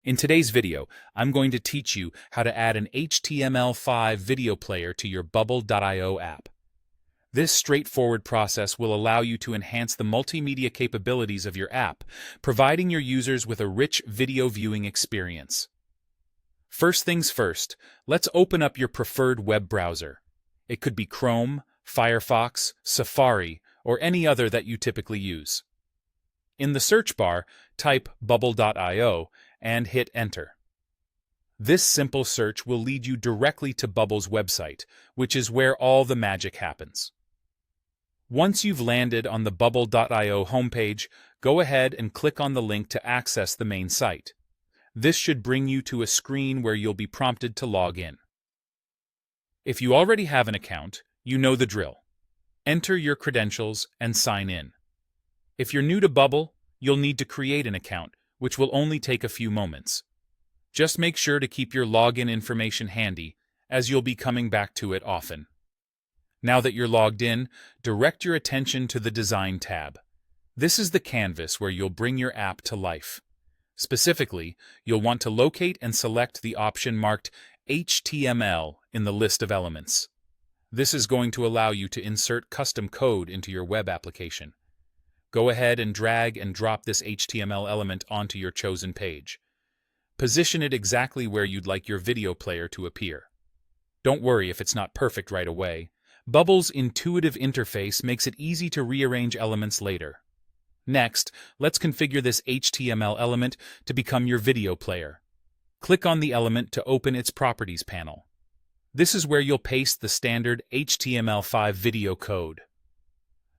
In today's video, I'm going to teach you how to add an HTML5 video player to your Bubble.io app. This straightforward process will allow you to enhance the multimedia capabilities of your app, providing your users with a rich video viewing experience. First things first, let's open up your preferred web browser. It could be Chrome, Firefox, Safari, or any other that you typically use. In the search bar, type Bubble.io and hit Enter. This simple search will lead you directly to Bubble's website, which is where all the magic happens. Once you've landed on the Bubble.io homepage, go ahead and click on the link to access the main site. This should bring you to a screen where you'll be prompted to log in. If you already have an account, you know the drill. Enter your credentials and sign in. If you're new to Bubble, you'll need to create an account, which will only take a few moments. Just make sure to keep your login information handy, as you'll be coming back to it often. Now that you're logged in, direct your attention to the Design tab. This is the canvas where you'll bring your app to life. Specifically, you'll want to locate and select the option marked HTML in the list of elements. This is going to allow you to insert custom code into your web application. Go ahead and drag and drop this HTML element onto your chosen page. Position it exactly where you'd like your video player to appear. Don't worry if it's not perfect right away. Bubble's intuitive interface makes it easy to rearrange elements later. Next, let's configure this HTML element to become your video player. Click on the element to open its Properties panel. This is where you'll paste the standard HTML5 video code.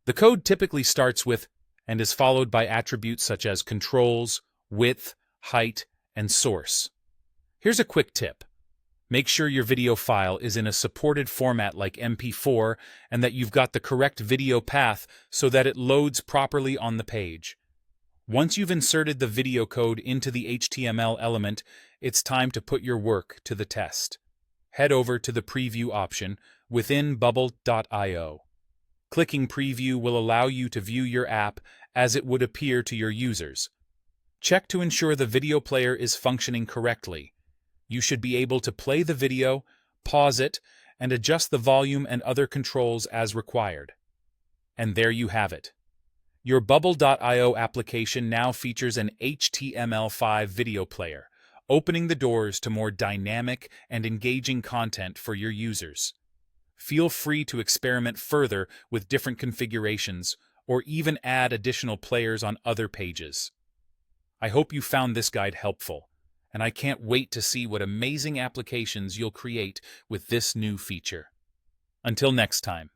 The code typically starts with and is followed by attributes such as controls, width, height, and source. Here's a quick tip. Make sure your video file is in a supported format like MP4 and that you've got the correct video path so that it loads properly on the page. Once you've inserted the video code into the HTML element, it's time to put your work to the test. Head over to the Preview option within Bubble.io. Clicking Preview will allow you to view your app as it would appear to your users. Check to ensure the video player is functioning correctly. You should be able to play the video, pause it, and adjust the volume and other controls as required. And there you have it. Your Bubble.io application now features an HTML5 video player, opening the doors to more dynamic and engaging content for your users. Feel free to experiment further with different configurations or even add additional players on other pages. I hope you found this guide helpful, and I can't wait to see what amazing applications you'll create with this new feature. Until next time.